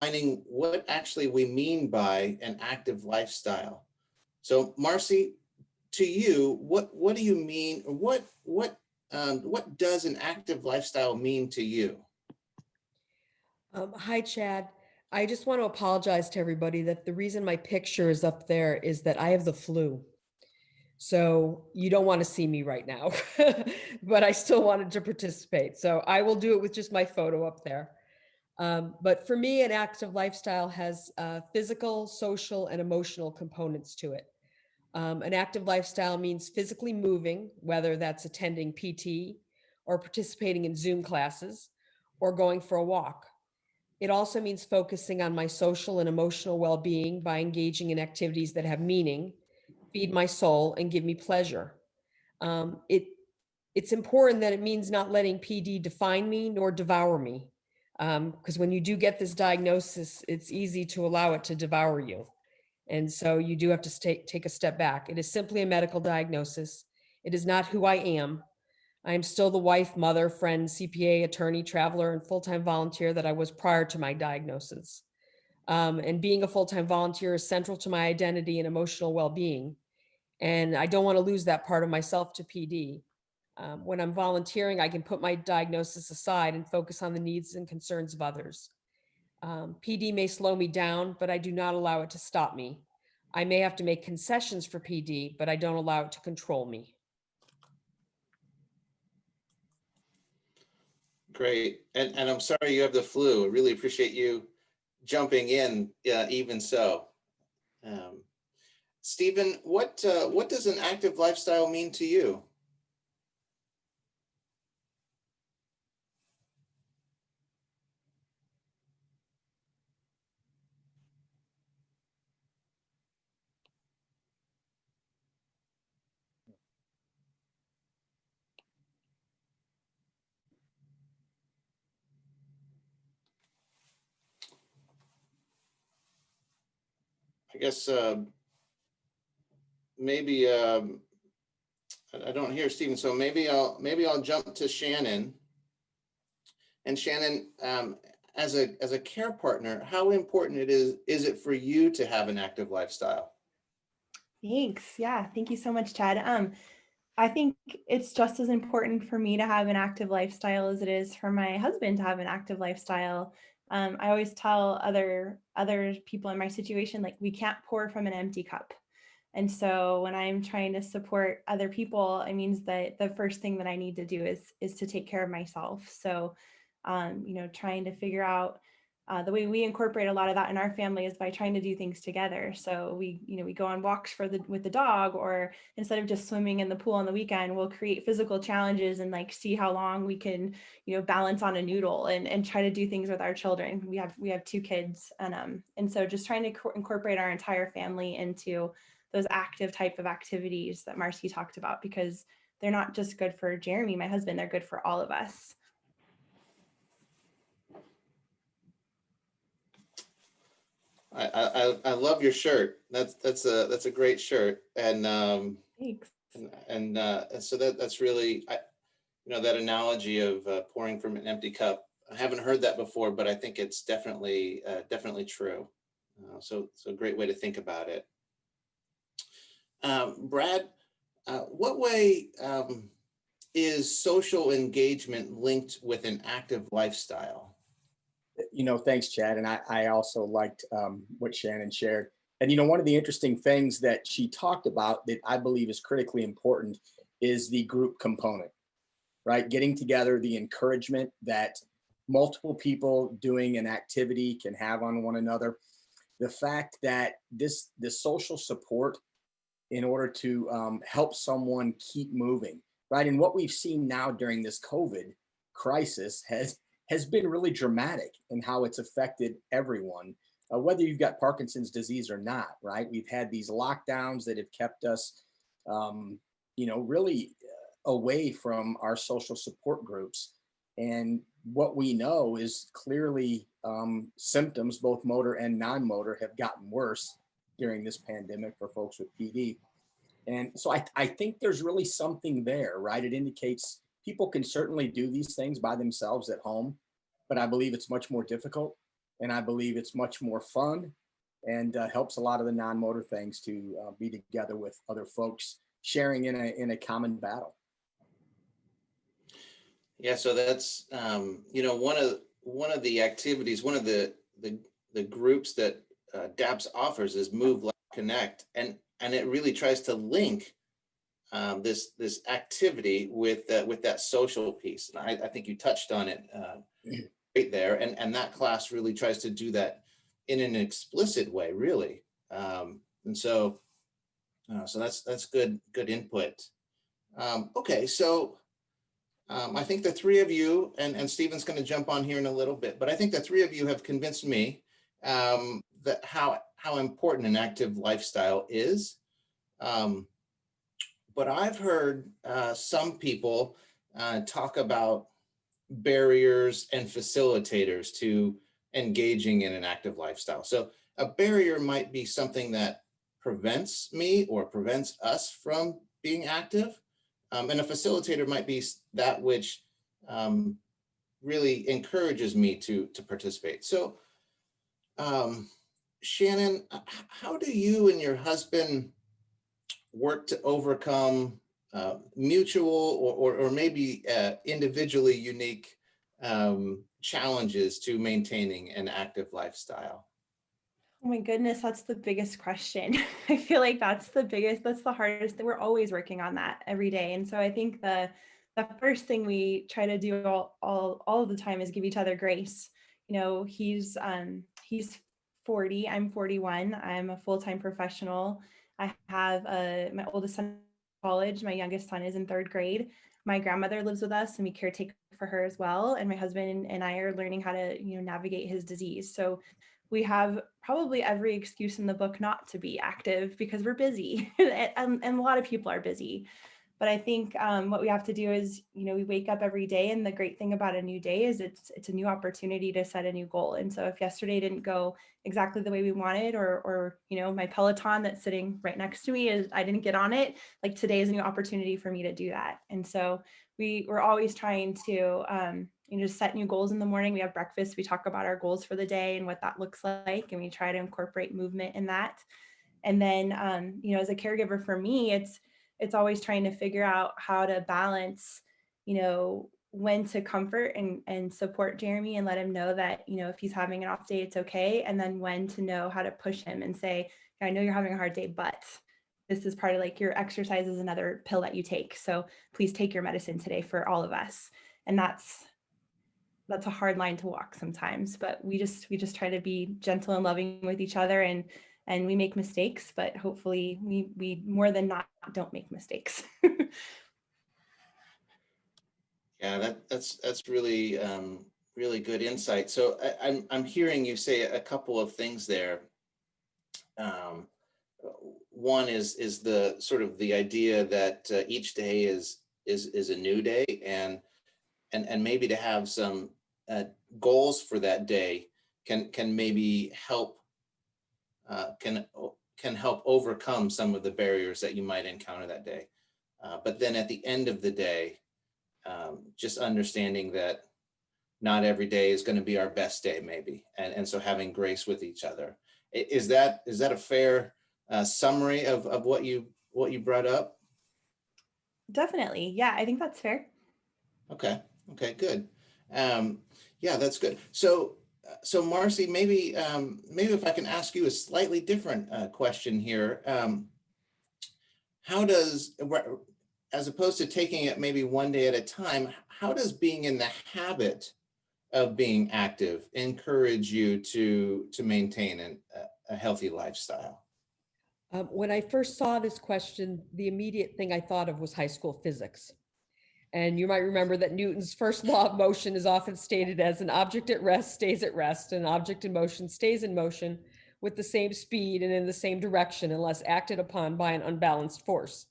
defining what actually we mean by an active lifestyle. So, Marcy, to you, what do you mean? What does an active lifestyle mean to you? Hi, Chad. I just want to apologize to everybody that the reason my picture is up there is that I have the flu. So you don't want to see me right now, but I still wanted to participate. So I will do it with just my photo up there. But for me, an active lifestyle has physical, social, and emotional components to it. An active lifestyle means physically moving, whether that's attending PT or participating in Zoom classes or going for a walk. It also means focusing on my social and emotional well being by engaging in activities that have meaning, feed my soul, and give me pleasure. Um, it, it's important that it means not letting PD define me nor devour me. Because when you do get this diagnosis, it's easy to allow it to devour you. And so you do have to take a step back. It is simply a medical diagnosis. It is not who I am. I am still the wife, mother, friend, CPA, attorney, traveler, and full time volunteer that I was prior to my diagnosis. And being a full time volunteer is central to my identity and emotional well being. And I don't want to lose that part of myself to PD. When I'm volunteering, I can put my diagnosis aside and focus on the needs and concerns of others. PD may slow me down, but I do not allow it to stop me. I may have to make concessions for PD, but I don't allow it to control me. Great. And I'm sorry you have the flu. I really appreciate you jumping in, even so. Um, Stephen, what does an active lifestyle mean to you? I guess maybe I don't hear Stephen, so maybe I'll jump to Shannon. And Shannon, as a care partner, how important is it for you to have an active lifestyle? Thanks. Yeah, thank you so much, Chad. I think it's just as important for me to have an active lifestyle as it is for my husband to have an active lifestyle. I always tell other people in my situation, like, we can't pour from an empty cup. And so when I'm trying to support other people, it means that the first thing that I need to do is to take care of myself. So, trying to figure out the way we incorporate a lot of that in our family is by trying to do things together. So we go on walks with the dog, or instead of just swimming in the pool on the weekend, we'll create physical challenges and like see how long we can, balance on a noodle, and try to do things with our children. We have two kids, and so just trying to incorporate our entire family into those active type of activities that Marcy talked about, because they're not just good for Jeremy, my husband, they're good for all of us. I love your shirt. That's a great shirt, Thanks. and so that's really that analogy of pouring from an empty cup. I haven't heard that before, but I think it's definitely true. So great way to think about it. Brad, what way is social engagement linked with an active lifestyle? Thanks, Chad. And I also liked what Shannon shared. And, one of the interesting things that she talked about that I believe is critically important is the group component, right? Getting together, the encouragement that multiple people doing an activity can have on one another. The fact that the social support in order to help someone keep moving, right? And what we've seen now during this COVID crisis has been really dramatic in how it's affected everyone, whether you've got Parkinson's disease or not, right? We've had these lockdowns that have kept us, really away from our social support groups. And what we know is clearly symptoms, both motor and non-motor, have gotten worse during this pandemic for folks with PD. And so I think there's really something there, right? It indicates people can certainly do these things by themselves at home, but I believe it's much more difficult. And I believe it's much more fun and helps a lot of the non-motor things to be together with other folks sharing in a common battle. Yeah, so that's one of the activities, one of the groups that DAPS offers is Move Like Connect, and it really tries to link this activity with that social piece. And I think you touched on it right there, and that class really tries to do that in an explicit way, really. And so that's good input. Okay, so I think the three of you, and Stephen's going to jump on here in a little bit, but I think the three of you have convinced me that how important an active lifestyle is. But I've heard some people talk about barriers and facilitators to engaging in an active lifestyle. So a barrier might be something that prevents me or prevents us from being active. And a facilitator might be that which really encourages me to participate. So Shannon, how do you and your husband work to overcome mutual or maybe individually unique challenges to maintaining an active lifestyle? Oh my goodness, that's the biggest question. I feel like that's the hardest thing. We're always working on that every day. And so I think the first thing we try to do all the time is give each other grace. You know, he's 40, I'm 41. I'm a full-time professional. I have my oldest son in college, my youngest son is in third grade. My grandmother lives with us and we caretake for her as well. And my husband and I are learning how to, navigate his disease. So we have probably every excuse in the book not to be active because we're busy and a lot of people are busy. But I think what we have to do is, we wake up every day, and the great thing about a new day is it's a new opportunity to set a new goal. And so if yesterday didn't go exactly the way we wanted, or my Peloton that's sitting right next to me I didn't get on it, like today is a new opportunity for me to do that. And so we're always trying to just set new goals in the morning. We have breakfast, we talk about our goals for the day and what that looks like, and we try to incorporate movement in that. And then as a caregiver for me, it's always trying to figure out how to balance, when to comfort and support Jeremy and let him know that, if he's having an off day, it's okay. And then when to know how to push him and say, I know you're having a hard day, but this is part of like your exercise is another pill that you take. So please take your medicine today for all of us. And that's a hard line to walk sometimes, but we just try to be gentle and loving with each other, and we make mistakes, but hopefully we more than not don't make mistakes. Yeah, that's really really good insight. So I'm hearing you say a couple of things there. One is the sort of the idea that each day is a new day, and maybe to have some goals for that day can maybe help can help overcome some of the barriers that you might encounter that day. But then at the end of the day, just understanding that not every day is going to be our best day, maybe, and so having grace with each other. Is that a fair summary of what you brought up? Definitely. Yeah, I think that's fair. Okay, good. Yeah, that's good. So Marcy, maybe if I can ask you a slightly different question here. How does, as opposed to taking it maybe one day at a time, how does being in the habit of being active encourage you to maintain a healthy lifestyle? When I first saw this question, the immediate thing I thought of was high school physics. And you might remember that Newton's first law of motion is often stated as an object at rest stays at rest, an object in motion stays in motion with the same speed and in the same direction unless acted upon by an unbalanced force.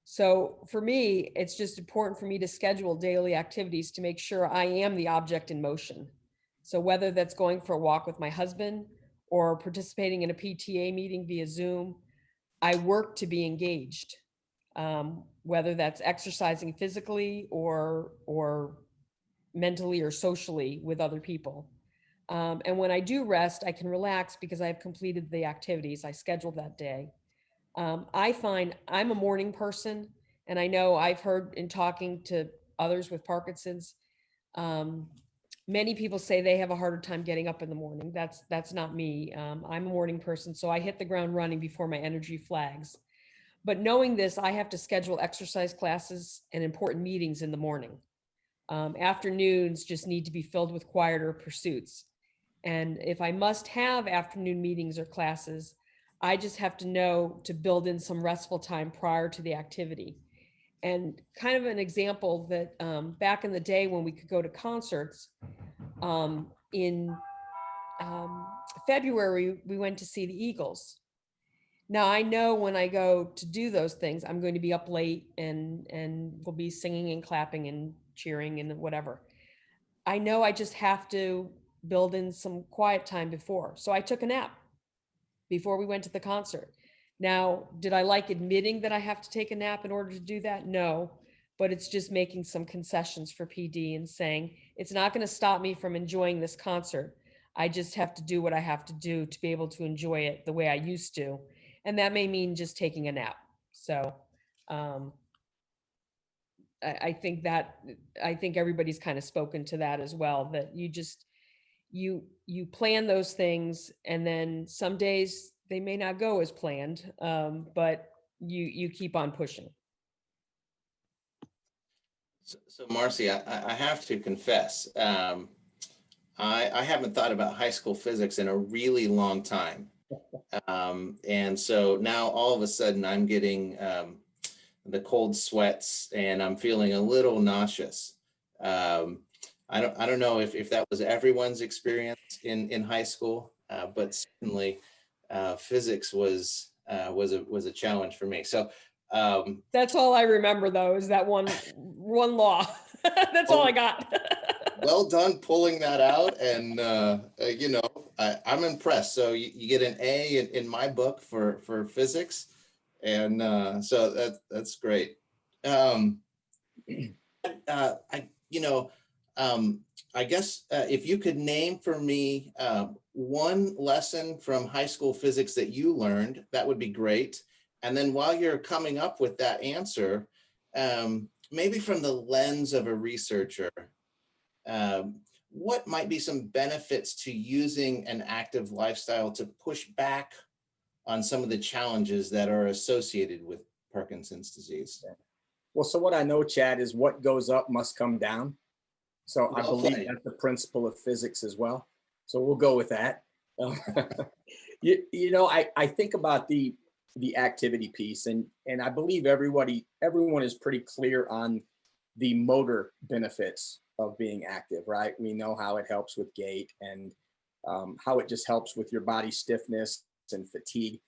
So for me, it's just important for me to schedule daily activities to make sure I am the object in motion. So whether that's going for a walk with my husband or participating in a PTA meeting via Zoom, I work to be engaged. Whether that's exercising physically or mentally or socially with other people. And when I do rest, I can relax because I've completed the activities I scheduled that day. I find I'm a morning person, and I know I've heard in talking to others with Parkinson's, um, many people say they have a harder time getting up in the morning. That's not me. I'm a morning person, so I hit the ground running before my energy flags. But knowing this, I have to schedule exercise classes and important meetings in the morning. Afternoons just need to be filled with quieter pursuits. And if I must have afternoon meetings or classes, I just have to know to build in some restful time prior to the activity. And kind of an example that back in the day when we could go to concerts, in February, we went to see the Eagles. Now I know when I go to do those things, I'm going to be up late and we'll be singing and clapping and cheering and whatever. I know I just have to build in some quiet time before. So I took a nap before we went to the concert. Now, did I like admitting that I have to take a nap in order to do that? No, but it's just making some concessions for PD and saying it's not going to stop me from enjoying this concert. I just have to do what I have to do to be able to enjoy it the way I used to. And that may mean just taking a nap. So um, I think that, I think everybody's kind of spoken to that as well, that you just, you plan those things and then some days they may not go as planned, but you keep on pushing. So Marcy, I have to confess, I haven't thought about high school physics in a really long time. And so now all of a sudden I'm getting the cold sweats and I'm feeling a little nauseous. I don't know if that was everyone's experience in high school, but certainly physics was a challenge for me. So That's all I remember though, is that one law. That's all I got. well done pulling that out, and you know, I'm impressed. So you get an A in my book for physics, and so that's great. I you know, I guess if you could name for me one lesson from high school physics that you learned, that would be great. And then while you're coming up with that answer, maybe from the lens of a researcher, what might be some benefits to using an active lifestyle to push back on some of the challenges that are associated with Parkinson's disease? Well, so what I know, Chad, is what goes up must come down. So I Well believe played. that's the principle of physics as well. So we'll go with that. You know, I think about the activity piece, and I believe everyone is pretty clear on the motor benefits of being active, right? We know how it helps with gait and how it just helps with your body stiffness and fatigue.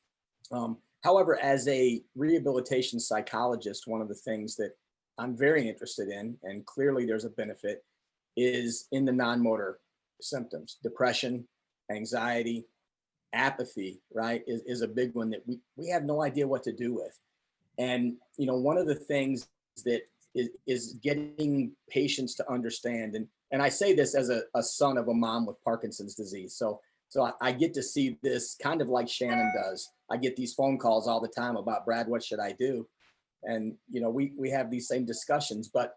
However, as a rehabilitation psychologist, one of the things that I'm very interested in, and clearly there's a benefit, is in the non-motor symptoms. Depression, anxiety, apathy, right, is a big one that we have no idea what to do with. And, you know, one of the things that is getting patients to understand, and I say this as a son of a mom with Parkinson's disease. So I get to see this kind of like Shannon does. I get these phone calls all the time about, Brad, what should I do? And, you know, we have these same discussions, but,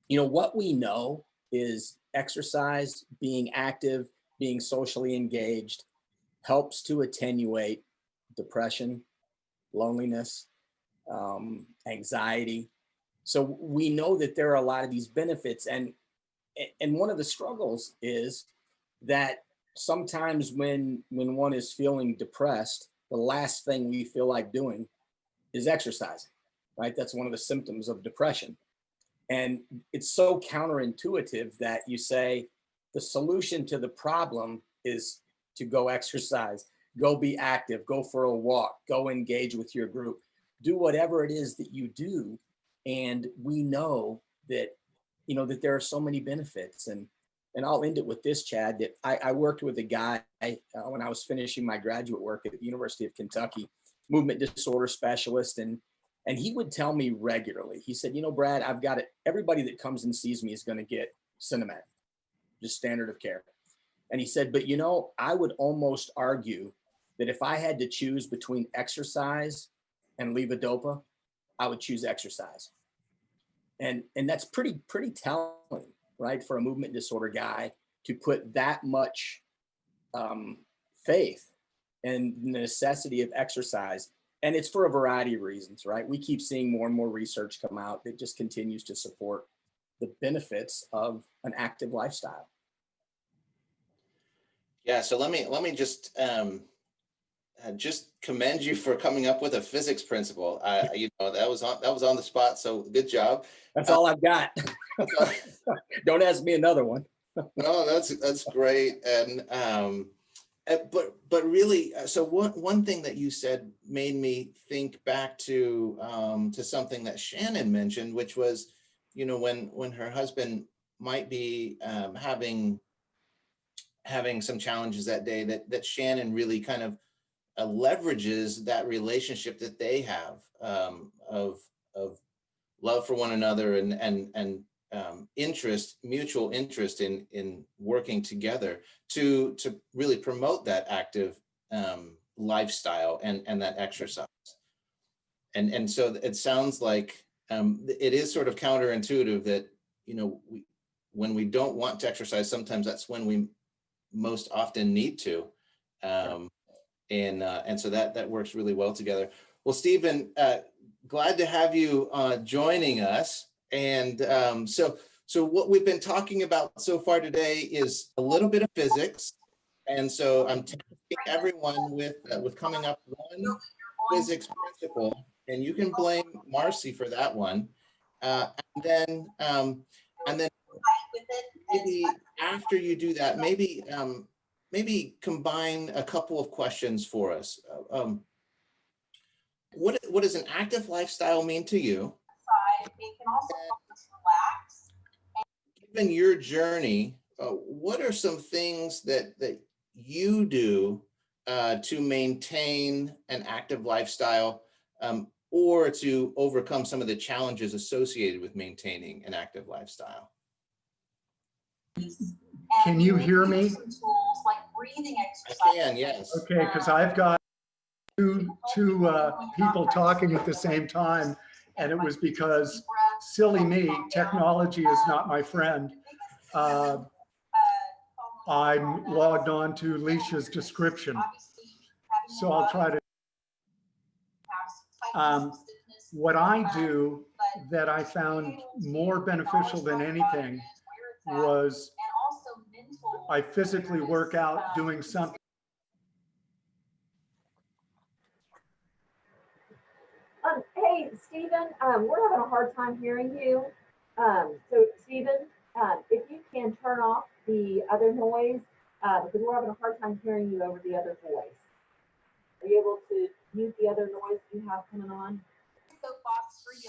you know, what we know is exercise, being active, being socially engaged helps to attenuate depression, loneliness, anxiety. So we know that there are a lot of these benefits. And one of the struggles is that sometimes when one is feeling depressed, the last thing we feel like doing is exercising, right? That's one of the symptoms of depression. And it's so counterintuitive that you say the solution to the problem is to go exercise, go be active, go for a walk, go engage with your group, do whatever it is that you do. And we know that, you know, that there are so many benefits. And I'll end it with this, Chad, that I worked with a guy when I was finishing my graduate work at the University of Kentucky, movement disorder specialist. And he would tell me regularly, he said, you know, Brad, I've got it. Everybody that comes and sees me is going to get Sinemet, just standard of care. And he said, but you know, I would almost argue that if I had to choose between exercise and levodopa, I would choose exercise. And that's pretty telling, right? For a movement disorder guy to put that much faith in the necessity of exercise. And it's for a variety of reasons, right? We keep seeing more and more research come out that just continues to support the benefits of an active lifestyle. Yeah, so let me just commend you for coming up with a physics principle. You know, that was on the spot, so good job. That's all I've got. Don't ask me another one. No, that's great. And but really, so one thing that you said made me think back to something that Shannon mentioned, which was, you know, when her husband might be having some challenges that day, that Shannon really kind of leverages that relationship that they have of love for one another and mutual interest in working together to really promote that active lifestyle and that exercise. And so it sounds like it is sort of counterintuitive that, you know, when we don't want to exercise, sometimes that's when we most often need to. And so that works really well together. Well, Stephen, glad to have you joining us. And so what we've been talking about so far today is a little bit of physics. And so I'm tasking everyone with coming up with one physics principle, and you can blame Marcy for that one. And then maybe after you do that, maybe combine a couple of questions for us. What does an active lifestyle mean to you? Given your journey, what are some things that you do to maintain an active lifestyle or to overcome some of the challenges associated with maintaining an active lifestyle? Can you hear me? I can, yes. Okay, because I've got two people talking at the same time, and it was because, silly me, technology is not my friend. I'm logged on to Leisha's description, so I'll try to. What I do that I found more beneficial than anything was I physically work out doing something. Hey, Stephen, we're having a hard time hearing you. So Stephen, if you can turn off the other noise, because we're having a hard time hearing you over the other voice. Are you able to mute the other noise you have coming on?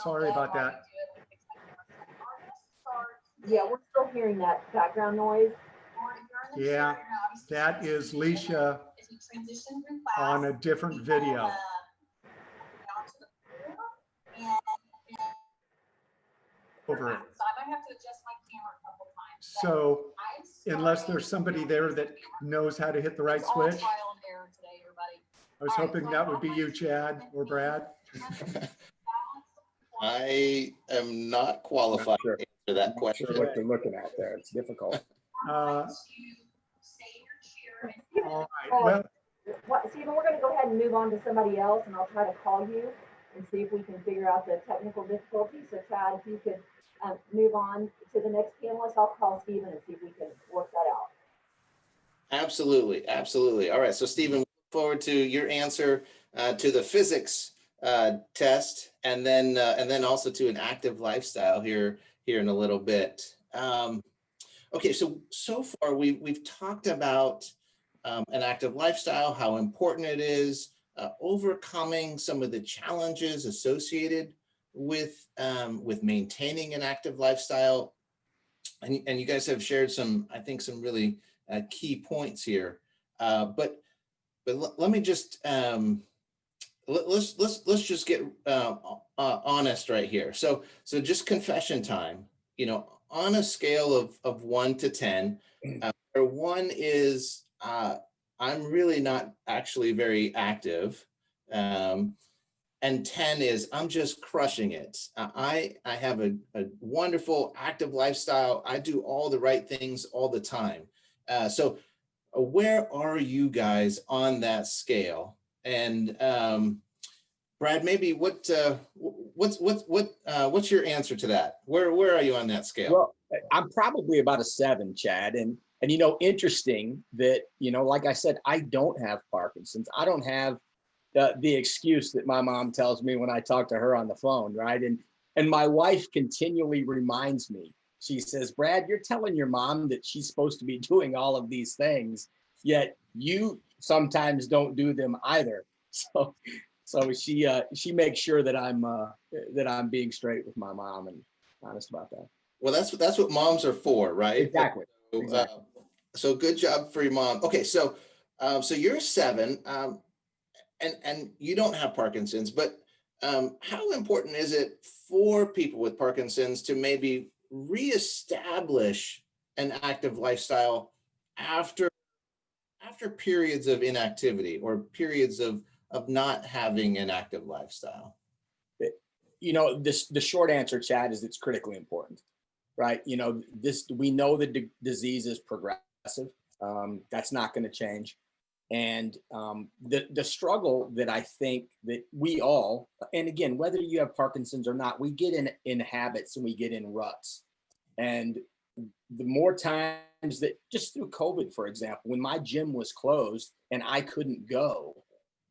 Sorry about that. Yeah, we're still hearing that background noise. Yeah, that is Leisha on a different video. Over it. So unless there's somebody there that knows how to hit the right switch. I was hoping that would be you, Chad or Brad. I am not qualified Sure. to answer that I'm not question. sure what they're looking at there. It's difficult. All right, well, Stephen, we're going to go ahead and move on to somebody else, and I'll try to call you and see if we can figure out the technical difficulty. So Chad, if you could move on to the next panelist, I'll call Stephen and see if we can work that out. Absolutely, absolutely. All right, so Stephen, we look forward to your answer to the physics test, and then also to an active lifestyle here in a little bit. Okay, so far we've talked about an active lifestyle, how important it is, overcoming some of the challenges associated with maintaining an active lifestyle, and you guys have shared some, I think, some really key points here. But let me just let's just get honest right here. So just confession time. You know, on a scale of 1 to 10, where one is I'm really not actually very active. And 10 is I'm just crushing it. I have a wonderful active lifestyle. I do all the right things all the time. So where are you guys on that scale? And Brad, maybe what's your answer to that? Where are you on that scale? Well, I'm probably about a 7, Chad. And interesting that, like I said, I don't have Parkinson's. I don't have the excuse that my mom tells me when I talk to her on the phone, right? And my wife continually reminds me. She says, Brad, you're telling your mom that she's supposed to be doing all of these things, yet you sometimes don't do them either. So she makes sure that I'm being straight with my mom and honest about that. Well, that's what moms are for, right? Exactly. So, Exactly. so good job for your mom. Okay, so you're 7. And you don't have Parkinson's, but how important is it for people with Parkinson's to maybe reestablish an active lifestyle after periods of inactivity or periods of not having an active lifestyle? The short answer, Chad, is it's critically important, right? We know the disease is progressive. That's not going to change. And the struggle that I think that we all, and again, whether you have Parkinson's or not, we get in habits and we get in ruts. And the more times that, just through COVID, for example, when my gym was closed and I couldn't go,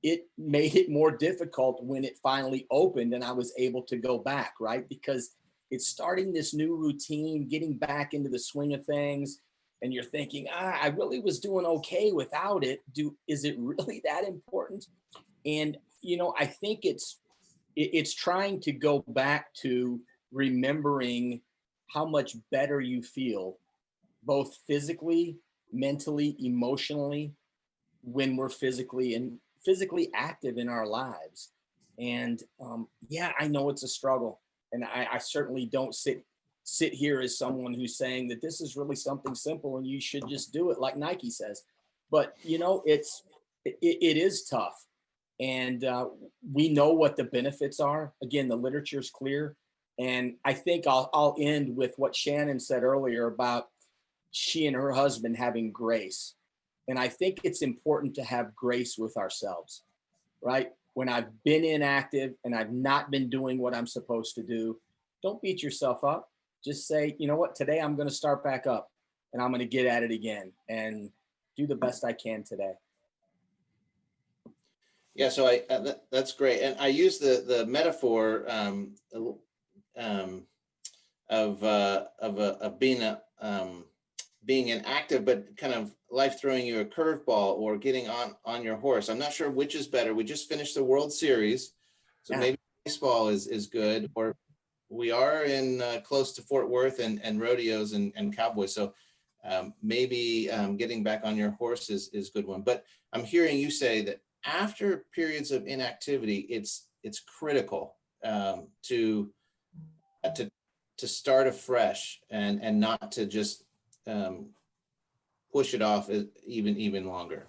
it made it more difficult when it finally opened and I was able to go back, right? Because it's starting this new routine, getting back into the swing of things. And you're thinking, I really was doing okay without it. Is it really that important? And I think it's trying to go back to remembering how much better you feel, both physically, mentally, emotionally, when we're physically active in our lives. And I know it's a struggle, and I certainly don't sit here as someone who's saying that this is really something simple and you should just do it like Nike says. But it is tough, and we know what the benefits are. Again, the literature is clear, and I think I'll end with what Shannon said earlier about she and her husband having grace. And I think it's important to have grace with ourselves, right? When I've been inactive and I've not been doing what I'm supposed to do, don't beat yourself up. Just say, you know what, today I'm going to start back up and I'm going to get at it again and do the best I can today. Yeah, so that's great. And I use the metaphor of being inactive, but kind of life throwing you a curveball or getting on your horse. I'm not sure which is better. We just finished the World Series, so maybe baseball is good, or we are in close to Fort Worth and rodeos and cowboys. So maybe getting back on your horse is a good one. But I'm hearing you say that after periods of inactivity, it's critical to start afresh and not to just push it off even longer.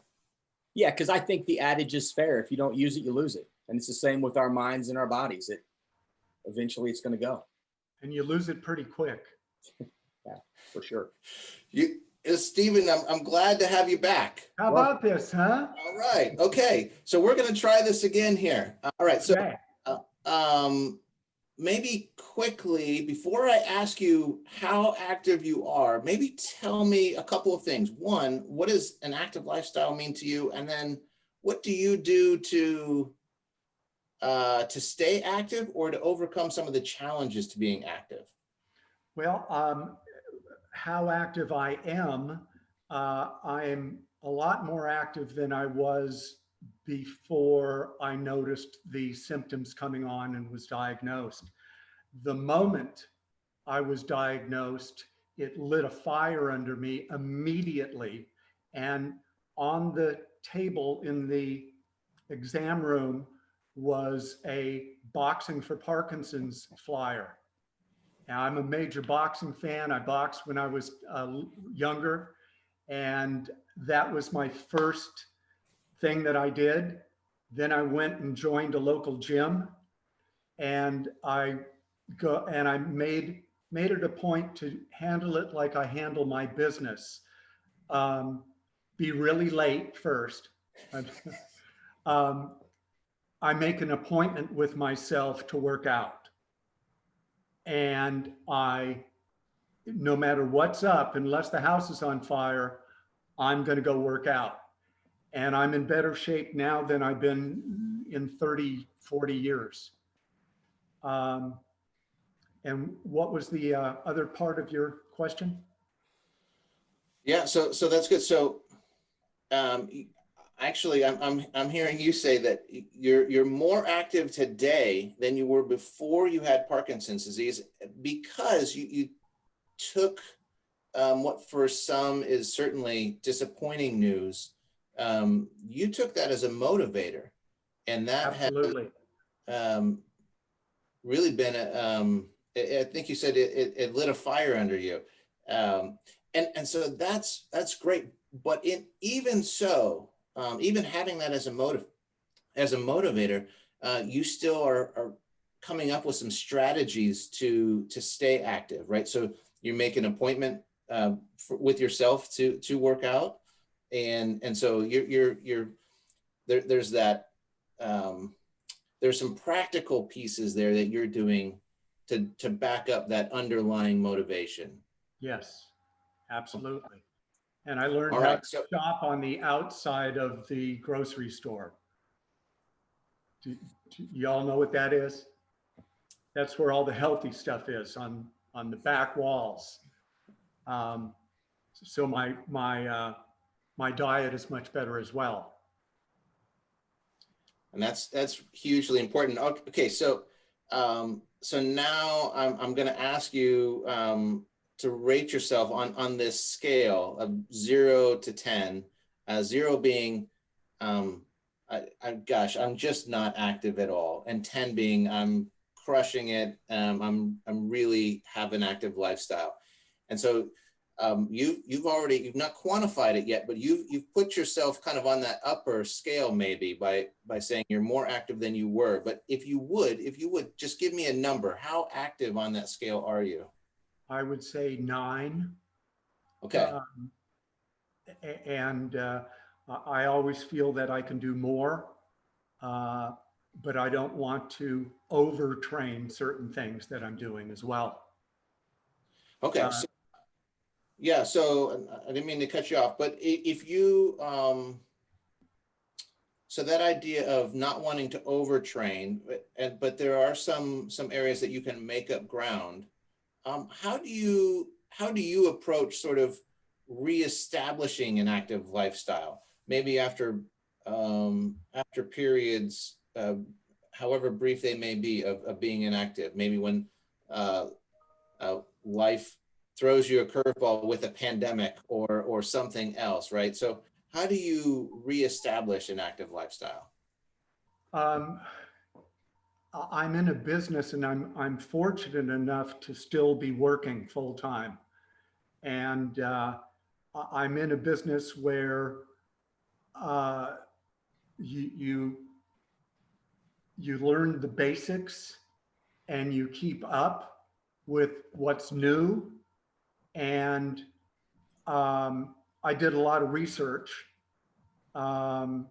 Yeah, because I think the adage is fair. If you don't use it, you lose it. And it's the same with our minds and our bodies. Eventually it's going to go. And you lose it pretty quick. Yeah, for sure. Stephen, I'm glad to have you back. How about this, huh? All right. Okay. So we're going to try this again here. All right. So maybe quickly, before I ask you how active you are, maybe tell me a couple of things. One, what does an active lifestyle mean to you? And then what do you do to stay active or to overcome some of the challenges to being active? Well, how active I am a lot more active than I was before I noticed the symptoms coming on and was diagnosed. The moment I was diagnosed, it lit a fire under me immediately. And on the table in the exam room was a Boxing for Parkinson's flyer. Now, I'm a major boxing fan. I boxed when I was younger. And that was my first thing that I did. Then I went and joined a local gym, and I made it a point to handle it like I handle my business. Be really late first. I make an appointment with myself to work out. And no matter what's up, unless the house is on fire, I'm going to go work out. And I'm in better shape now than I've been in 30, 40 years. And what was the other part of your question? Yeah, so that's good. So actually, I'm hearing you say that you're more active today than you were before you had Parkinson's disease, because you took what for some is certainly disappointing news. You took that as a motivator, and that Absolutely. has really been I think you said it lit a fire under you, and so that's great. But even so, even having that as a motivator, you still are coming up with some strategies to stay active, right? So you make an appointment with yourself to work out, and so you're there's that there's some practical pieces there that you're doing to back up that underlying motivation. Yes, absolutely. And I learned All how right, to so shop on the outside of the grocery store. Do y'all know what that is? That's where all the healthy stuff is, on the back walls. So my diet is much better as well. and that's hugely important. Okay, so so now I'm going to ask you to rate yourself on this scale of 0 to 10. 0 being gosh, I'm just not active at all, and 10 being I'm crushing it. I'm really have an active lifestyle, and so you've not quantified it yet, but you've put yourself kind of on that upper scale, maybe by saying you're more active than you were. But if you would just give me a number, how active on that scale are you? I would say 9. Okay. And I always feel that I can do more, but I don't want to overtrain certain things that I'm doing as well. Okay. So, yeah. So I didn't mean to cut you off, but if you, so that idea of not wanting to overtrain, but there are some areas that you can make up ground. How do you approach sort of reestablishing an active lifestyle? Maybe after periods, however brief they may be, of being inactive. Maybe when life throws you a curveball with a pandemic or something else, right? So how do you reestablish an active lifestyle? I'm in a business, and I'm fortunate enough to still be working full time, and I'm in a business where you learn the basics and you keep up with what's new. And I did a lot of research, a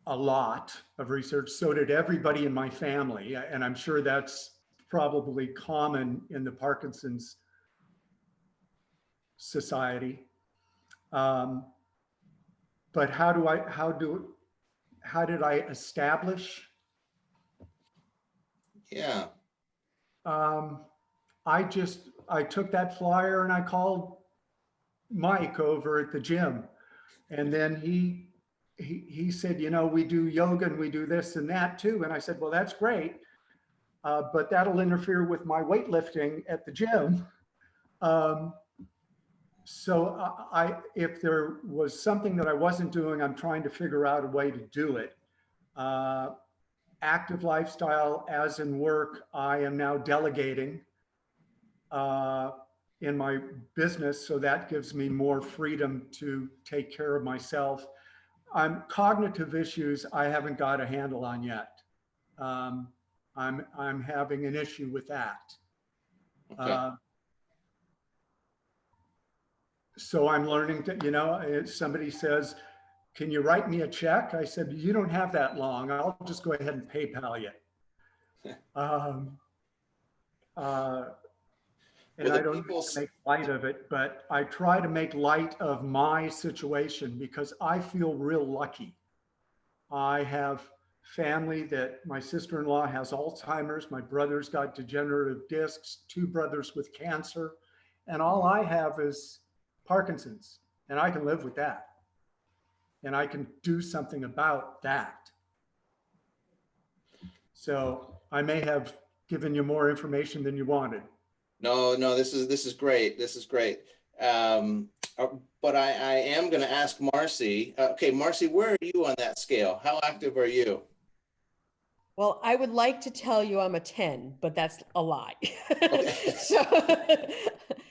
lot of research. So did everybody in my family. And I'm sure that's probably common in the Parkinson's Society. But how did I establish? Yeah. I took that flyer and I called Mike over at the gym, and then he said, you know, we do yoga and we do this and that too. And I said, well, that's great, but that'll interfere with my weightlifting at the gym. So if there was something that I wasn't doing, I'm trying to figure out a way to do it. Active lifestyle, as in work, I am now delegating. in my business, so that gives me more freedom to take care of myself. Cognitive issues I haven't got a handle on yet. I'm having an issue with that. Okay. So I'm learning to, if somebody says, can you write me a check? I said, you don't have that long. I'll just go ahead and PayPal you. And Well, I the don't mean people, to make light of it, but I try to make light of my situation because I feel real lucky. I have family that my sister-in-law has Alzheimer's. My brother's got degenerative discs, 2 brothers with cancer, and all I have is Parkinson's, and I can live with that. And I can do something about that. So I may have given you more information than you wanted. no, this is great. This is great. But I am going to ask Marcy. Okay, Marcy, where are you on that scale? How active are you? Well, I would like to tell you I'm a 10, but that's a lie. Okay. So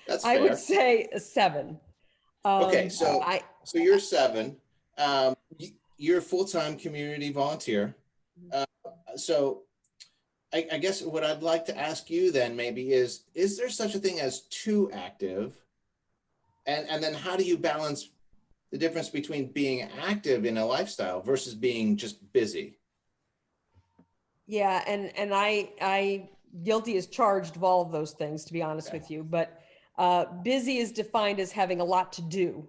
That's I would fair. say a 7. Okay, so I, you're 7. You're a full-time community volunteer. So I guess what I'd like to ask you then maybe is there such a thing as too active? And then how do you balance the difference between being active in a lifestyle versus being just busy? yeah, and I guilty as charged of all of those things, to be honest Okay. with you, but busy is defined as having a lot to do.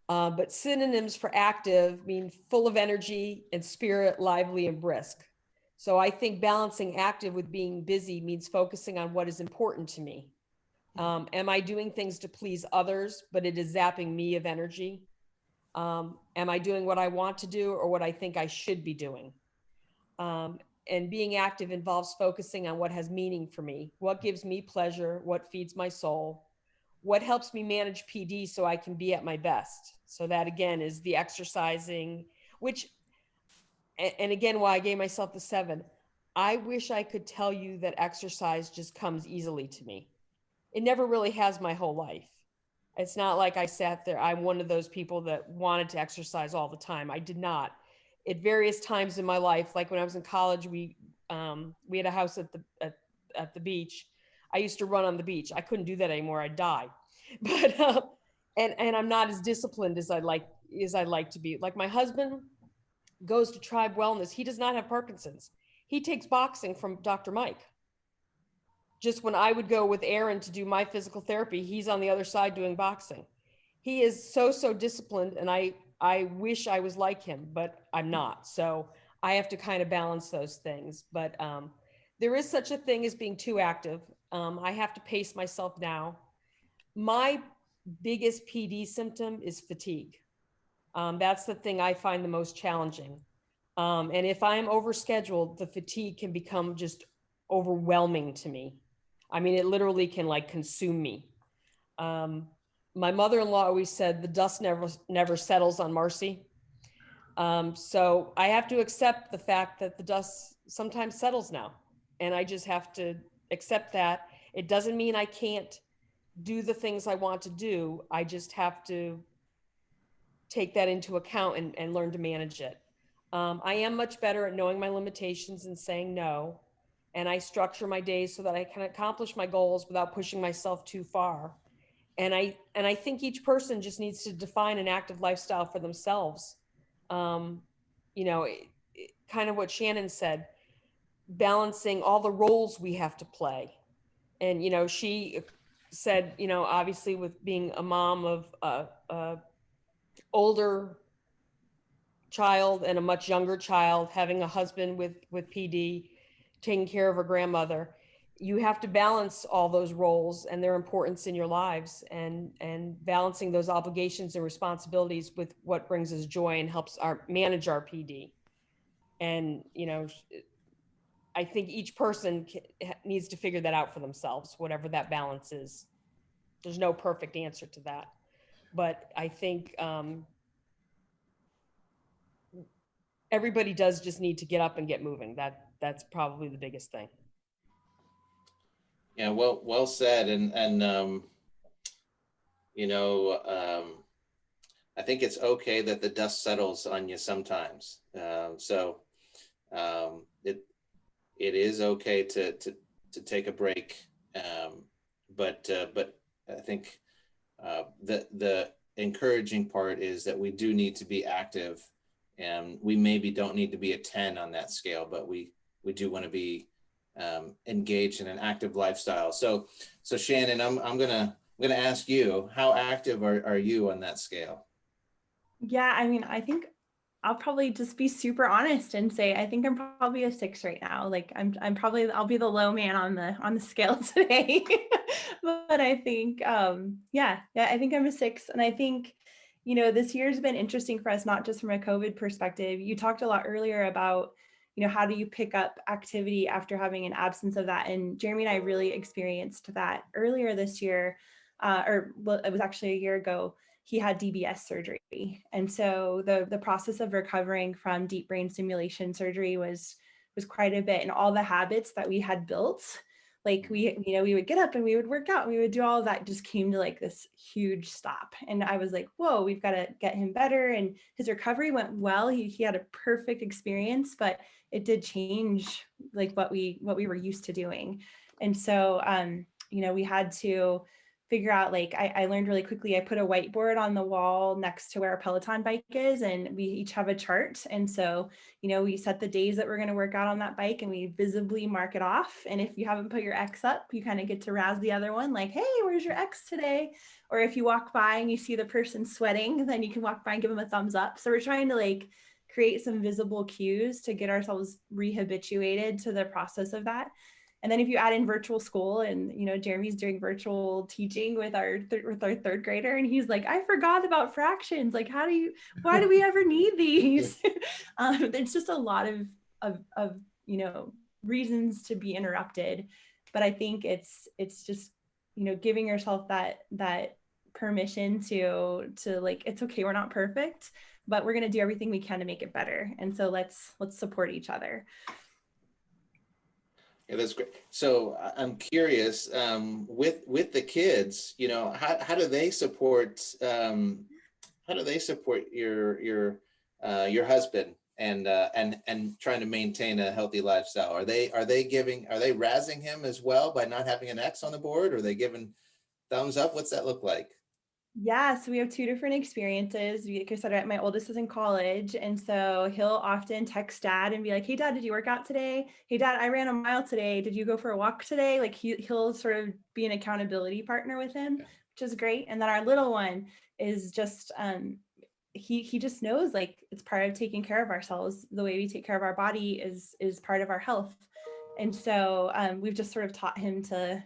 But synonyms for active mean full of energy and spirit, lively and brisk. So I think balancing active with being busy means focusing on what is important to me. Am I doing things to please others, but it is zapping me of energy? Am I doing what I want to do or what I think I should be doing? And being active involves focusing on what has meaning for me, what gives me pleasure, what feeds my soul, what helps me manage PD so I can be at my best. So that again is the exercising, which, and again, why I gave myself the 7. I wish I could tell you that exercise just comes easily to me. It never really has my whole life. It's not like I sat there. I'm one of those people that wanted to exercise all the time. I did not. At various times in my life, like when I was in college, we had a house at the beach. I used to run on the beach. I couldn't do that anymore. I'd die. But and I'm not as disciplined as I'd like to be. Like my husband goes to Tribe Wellness. He does not have Parkinson's. He takes boxing from Dr. Mike. Just when I would go with Aaron to do my physical therapy, he's on the other side doing boxing. He is so disciplined, and I wish I was like him, but I'm not. So I have to kind of balance those things. But there is such a thing as being too active. I have to pace myself now. My biggest PD symptom is fatigue. That's the thing I find the most challenging. And if I'm overscheduled, the fatigue can become just overwhelming to me. I mean, it literally can like consume me. My mother-in-law always said the dust never settles on Marcy. So I have to accept the fact that the dust sometimes settles now. And I just have to accept that. It doesn't mean I can't do the things I want to do. I just have to take that into account and learn to manage it. I am much better at knowing my limitations and saying no. And I structure my days so that I can accomplish my goals without pushing myself too far. And I think each person just needs to define an active lifestyle for themselves. Kind of what Shannon said, balancing all the roles we have to play. And, she said, obviously with being a mom of a older child and a much younger child, having a husband with PD, taking care of a grandmother, you have to balance all those roles and their importance in your lives, and balancing those obligations and responsibilities with what brings us joy and helps manage our PD. And, I think each person needs to figure that out for themselves, whatever that balance is. There's no perfect answer to that. But I think everybody does just need to get up and get moving. That's probably the biggest thing. Yeah, well said. And you know, I think it's okay that the dust settles on you sometimes. It is okay to take a break. But I think the encouraging part is that we do need to be active, and we maybe don't need to be a 10 on that scale, but we do want to be engaged in an active lifestyle. So Shannon, I'm gonna ask you, how active are you on that scale? Yeah, I mean, I think I'll probably just be super honest and say I think I'm probably a 6 right now. Like I'm probably I'll be the low man on the scale today. But I think yeah, I think I'm a 6. And I think, this year's been interesting for us, not just from a COVID perspective. You talked a lot earlier about, how do you pick up activity after having an absence of that? And Jeremy and I really experienced that earlier this year, or well, it was actually a year ago. He had DBS surgery. And so the process of recovering from deep brain stimulation surgery was quite a bit. And all the habits that we had built, like we would get up and we would work out and we would do all of that, just came to like this huge stop. And I was like, whoa, we've got to get him better. And his recovery went well. He had a perfect experience, but it did change like what we were used to doing. And so we had to figure out, like, I learned really quickly. I put a whiteboard on the wall next to where our Peloton bike is, and we each have a chart. And so, we set the days that we're going to work out on that bike and we visibly mark it off. And if you haven't put your X up, you kind of get to razz the other one, like, hey, where's your X today? Or if you walk by and you see the person sweating, then you can walk by and give them a thumbs up. So we're trying to like create some visible cues to get ourselves rehabituated to the process of that. And then if you add in virtual school, and Jeremy's doing virtual teaching with our third grader, and he's like, I forgot about fractions. Like, why do we ever need these? There's just a lot of reasons to be interrupted. But I think it's just giving yourself that permission to like, it's okay, we're not perfect, but we're going to do everything we can to make it better. And so let's support each other. Yeah, that's great. So I'm curious, with the kids, how do they support your husband and trying to maintain a healthy lifestyle? Are they razzing him as well by not having an X on the board? Or are they giving thumbs up? What's that look like? Yeah, so we have two different experiences. Like I said, my oldest is in college, and so he'll often text dad and be like, hey dad, did you work out today? Hey dad, I ran a mile today. Did you go for a walk today? Like he'll sort of be an accountability partner with him, which is great. And then our little one is just he just knows, like, it's part of taking care of ourselves. The way we take care of our body is part of our health. And so we've just sort of taught him to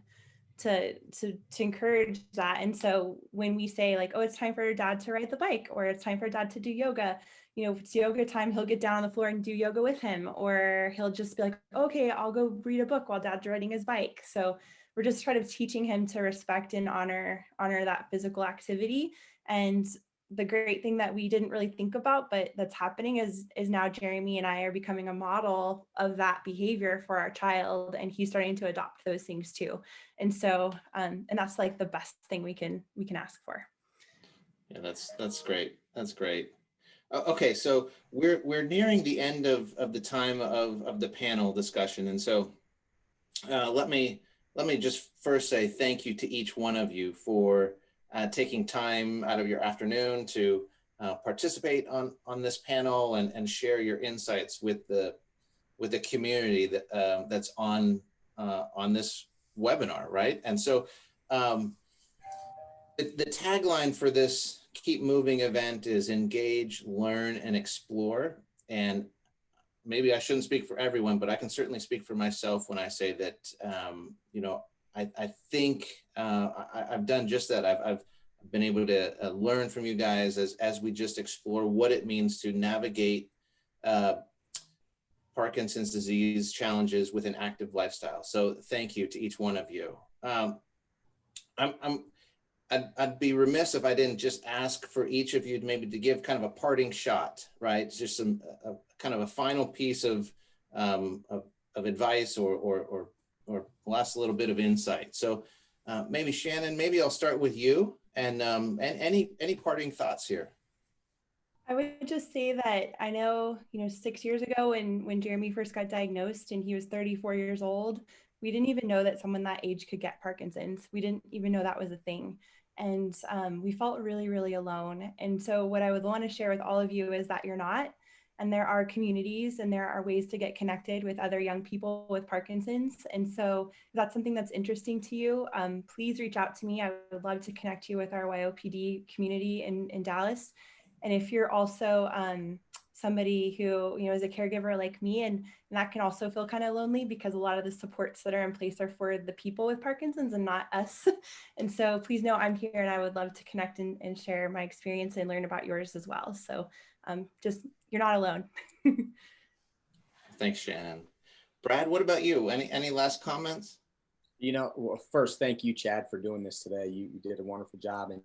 encourage that. And so when we say like, oh, it's time for dad to ride the bike, or it's time for dad to do yoga, if it's yoga time, he'll get down on the floor and do yoga with him, or he'll just be like, okay, I'll go read a book while dad's riding his bike. So we're just trying to teaching him to respect and honor that physical activity. And the great thing that we didn't really think about, but that's happening, is now Jeremy and I are becoming a model of that behavior for our child, and he's starting to adopt those things too. And so, and that's like the best thing we can ask for. Yeah, that's great. That's great. Okay, so we're nearing the end of the time of the panel discussion, and so let me just first say thank you to each one of you for taking time out of your afternoon to participate on this panel and share your insights with the community that's on this webinar, right? And so the tagline for this Keep Moving event is engage, learn, and explore. And maybe I shouldn't speak for everyone, but I can certainly speak for myself when I say that, I think I've done just that. I've been able to learn from you guys as we just explore what it means to navigate Parkinson's disease challenges with an active lifestyle. So thank you to each one of you. I'd be remiss if I didn't just ask for each of you maybe to give kind of a parting shot, right? Just some kind of a final piece of advice or last little bit of insight. So Maybe Shannon, maybe I'll start with you and any parting thoughts here. I would just say that I know, 6 years ago when Jeremy first got diagnosed and he was 34 years old, we didn't even know that someone that age could get Parkinson's. We didn't even know that was a thing. And we felt really, really alone. And so what I would want to share with all of you is that you're not. And there are communities and there are ways to get connected with other young people with Parkinson's. And so if that's something that's interesting to you, please reach out to me. I would love to connect you with our YOPD community in Dallas. And if you're also somebody who, is a caregiver like me, and that can also feel kind of lonely because a lot of the supports that are in place are for the people with Parkinson's and not us. And so please know I'm here and I would love to connect and share my experience and learn about yours as well. So just, you're not alone. Thanks, Shannon. Brad, what about you? Any last comments? Well, first, thank you, Chad, for doing this today. You did a wonderful job. And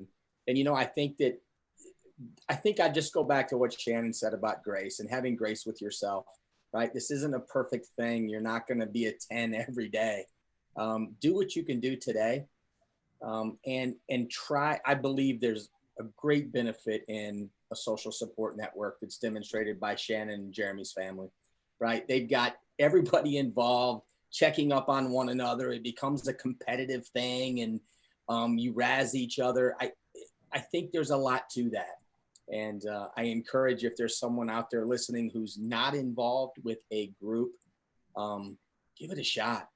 I think I just go back to what Shannon said about grace and having grace with yourself, right? This isn't a perfect thing. You're not going to be a 10 every day. Do what you can do today, and try. I believe there's a great benefit in a social support network that's demonstrated by Shannon and Jeremy's family, right? They've got everybody involved, checking up on one another. It becomes a competitive thing, and you razz each other. I think there's a lot to that. And I encourage, if there's someone out there listening who's not involved with a group, give it a shot.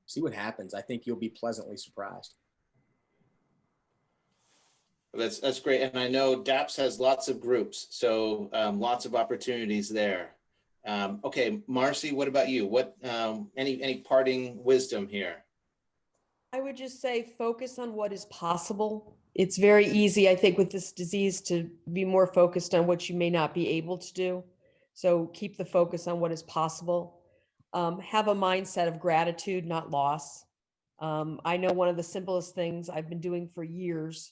See what happens. I think you'll be pleasantly surprised. That's great. And I know DAPS has lots of groups, so lots of opportunities there. Okay, Marcy, what about you? What any parting wisdom here? I would just say focus on what is possible. It's very easy, I think, with this disease to be more focused on what you may not be able to do. So keep the focus on what is possible. Have a mindset of gratitude, not loss. I know one of the simplest things I've been doing for years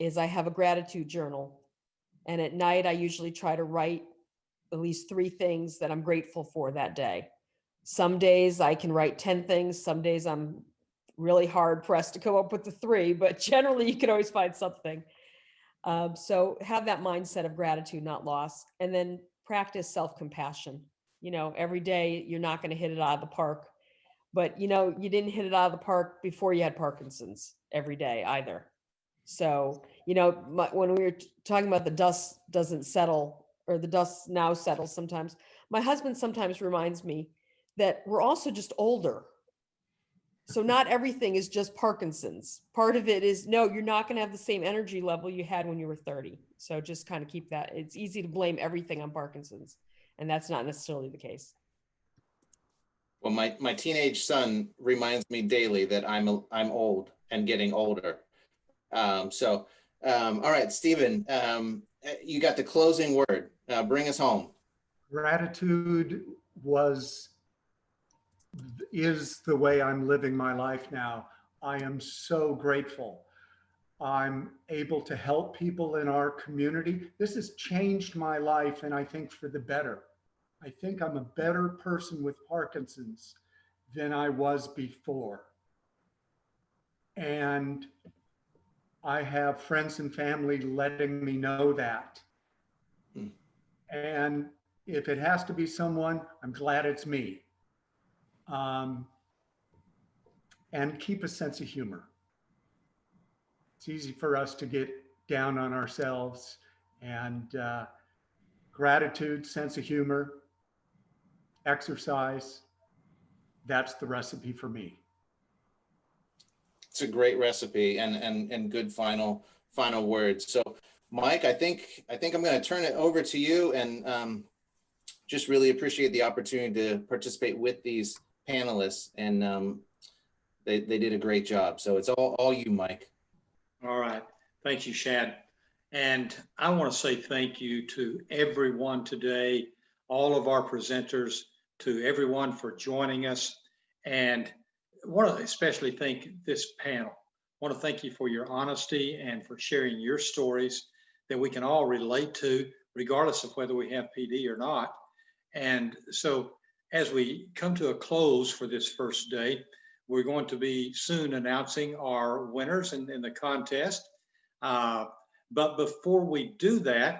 is I have a gratitude journal. And at night, I usually try to write at least 3 things that I'm grateful for that day. Some days I can write 10 things. Some days I'm really hard pressed to come up with the 3, but generally you can always find something. So have that mindset of gratitude, not loss, and then practice self-compassion. Every day you're not going to hit it out of the park, but you didn't hit it out of the park before you had Parkinson's every day either. So, when we were talking about the dust doesn't settle, or the dust now settles sometimes, my husband sometimes reminds me that we're also just older. So not everything is just Parkinson's. Part of it is, no, you're not going to have the same energy level you had when you were 30. So just kind of keep that. It's easy to blame everything on Parkinson's, and that's not necessarily the case. Well, my teenage son reminds me daily that I'm old and getting older. All right, Stephen, you got the closing word. Bring us home. Gratitude is the way I'm living my life now. I am so grateful. I'm able to help people in our community. This has changed my life, and I think for the better. I think I'm a better person with Parkinson's than I was before. And I have friends and family letting me know that. And if it has to be someone, I'm glad it's me. And keep a sense of humor. It's easy for us to get down on ourselves, and gratitude, sense of humor, exercise, that's the recipe for me. It's a great recipe and good final words. So Mike, I think I'm going to turn it over to you, and just really appreciate the opportunity to participate with these panelists, and they did a great job. So it's all you, Mike. All right. Thank you, Shad. And I want to say thank you to everyone today, all of our presenters, to everyone for joining us. And I want to especially thank this panel. I want to thank you for your honesty and for sharing your stories that we can all relate to, regardless of whether we have PD or not. And so as we come to a close for this first day, we're going to be soon announcing our winners in the contest. But before we do that,